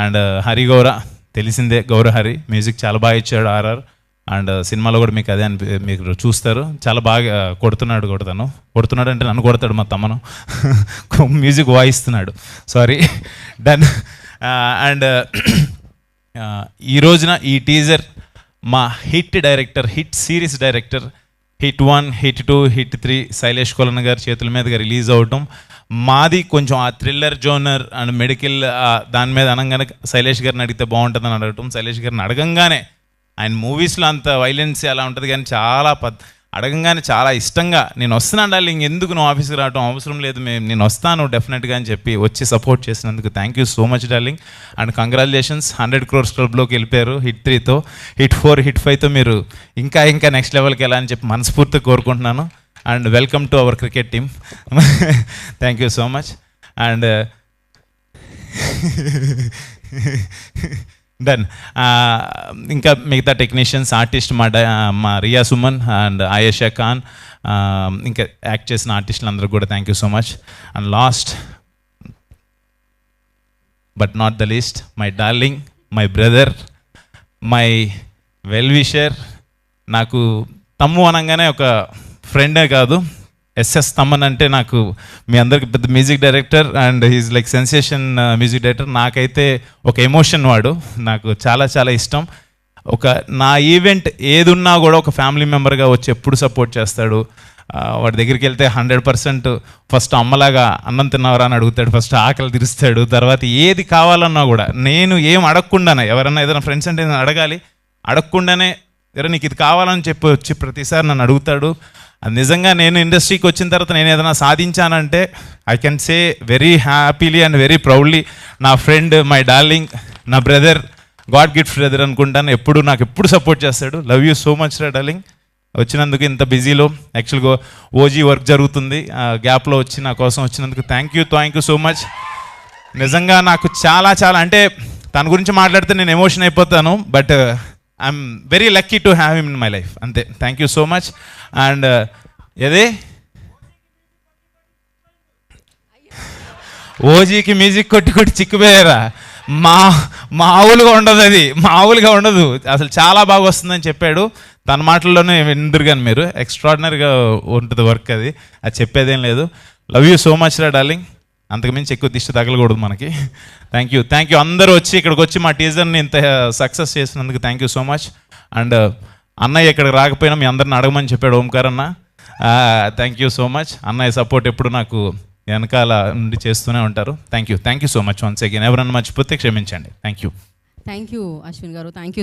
And Hari గౌర తెలిసిందే, గౌర హరి మ్యూజిక్ చాలా బాగా ఇచ్చాడు ఆర్ఆర్. అండ్ సినిమాలో కూడా మీకు అదే మీకు చూస్తారు, చాలా బాగా కొడుతున్నాడు అంటే నన్ను కొడతాడు మా తమ్మను మ్యూజిక్ వాయిస్తున్నాడు, సారీ డన్. అండ్ ఈ రోజున ఈ టీజర్ మా hit director, hit series director, hit 1, hit 2, hit 3 Sailesh Kolanu గారి చేతుల మీదుగా రిలీజ్ అవటం, మాది కొంచెం ఆ థ్రిల్లర్ జోనర్ అండ్ మెడికల్ దాని మీద అనగానే శైలేష్ గారిని అడిగితే బాగుంటుందని అడగటం, శైలేష్ గారిని అడగంగానే ఆయన మూవీస్లో అంత వైలెన్స్ అలా ఉంటుంది కానీ చాలా అడగంగానే చాలా ఇష్టంగా నేను వస్తున్నాను డార్లింగ్, ఎందుకు నువ్వు ఆఫీస్కి రావడం అవసరం లేదు, నేను వస్తాను డెఫినెట్గా అని చెప్పి వచ్చి సపోర్ట్ చేసినందుకు thank you so much darling. And congratulations, 100 crores క్లబ్లోకి వెళ్ళిపోయారు హిట్ 3తో. హిట్ 4, హిట్ 5తో మీరు ఇంకా నెక్స్ట్ లెవెల్కి వెళ్ళాలని అని చెప్పి మనస్ఫూర్తిగా కోరుకుంటున్నాను. And welcome to our cricket team, thank you so much. And done. ఇంకా మిగతా టెక్నీషియన్స్, ఆర్టిస్ట్ మా రియా సుమన్ అండ్ ఆయేషా ఖాన్, ఇంకా యాక్ట్ చేసిన ఆర్టిస్టులు అందరూ కూడా thank you so much. And last but not the least, my darling, my brother, my well wisher, నాకు తమ్ము అనగానే ఒక ఫ్రెండే కాదు, ఎస్ఎస్ తమ్మన్ అంటే నాకు మీ అందరికి పెద్ద music director and he's like sensation music director. నాకైతే ఒక ఎమోషన్, వాడు నాకు చాలా చాలా ఇష్టం. నా ఈవెంట్ ఏది ఉన్నా కూడా ఒక ఫ్యామిలీ మెంబర్గా వచ్చి ఎప్పుడు సపోర్ట్ చేస్తాడు. వాడి దగ్గరికి వెళ్తే 100% ఫస్ట్ అమ్మలాగా అన్నం తిన్నవరా అని అడుగుతాడు, ఫస్ట్ ఆకలి తీరుస్తాడు, తర్వాత ఏది కావాలన్నా కూడా నేను ఏం అడగకుండానే, ఎవరన్నా ఏదైనా ఫ్రెండ్స్ అంటే నేను అడగకుండానే ఎవరైనా నీకు ఇది కావాలని చెప్పి వచ్చి ప్రతిసారి నన్ను అడుగుతాడు. అది నిజంగా నేను ఇండస్ట్రీకి వచ్చిన తర్వాత నేను ఏదైనా సాధించానంటే I can say very happily and very proudly, నా ఫ్రెండ్, మై డార్లింగ్, నా బ్రదర్, గాడ్ గిఫ్ట్ బ్రదర్ అనుకుంటాను. నాకు ఎప్పుడు సపోర్ట్ చేస్తాడు. లవ్ యూ సో మచ్ రా డార్లింగ్, వచ్చినందుకు ఇంత బిజీలో. యాక్చువల్గా ఓజీ వర్క్ జరుగుతుంది, గ్యాప్లో వచ్చి నా కోసం వచ్చినందుకు థ్యాంక్ యూ సో మచ్. నిజంగా నాకు చాలా చాలా అంటే తన గురించి మాట్లాడితే నేను ఎమోషన్ అయిపోతాను, but I'm very lucky to have him in my life, అంతే. Thank you so much. And ఓజీకి మ్యూజిక్ కొట్టి చిక్కుపోయారా? మామూలుగా ఉండదు, అది మామూలుగా ఉండదు అసలు, చాలా బాగా వస్తుందని చెప్పాడు. తన మాటల్లోనే విందురు కానీ మీరు, ఎక్స్ట్రాడినరీగా ఉంటుంది వర్క్, అది చెప్పేదేం లేదు. లవ్ యూ సో మచ్ రా డార్లింగ్, అంతకుమించి ఎక్కువ దిష్టి తగలకూడదు మనకి. థ్యాంక్ యూ అందరూ ఇక్కడికి వచ్చి మా టీజర్ని ఇంత సక్సెస్ చేసినందుకు thank you so much. And అన్నయ్య ఇక్కడికి రాకపోయినా మీ అందరిని అడగమని చెప్పాడు ఓంకార్ అన్న, థ్యాంక్ యూ సో మచ్. అన్నయ్య సపోర్ట్ ఎప్పుడు నాకు వెనకాల నుండి చేస్తూనే ఉంటారు. Thank you so much once again. ఎవరన్నా మర్చిపోతే క్షమించండి. థ్యాంక్ యూ అశ్విన్ గారు, థ్యాంక్ యూ.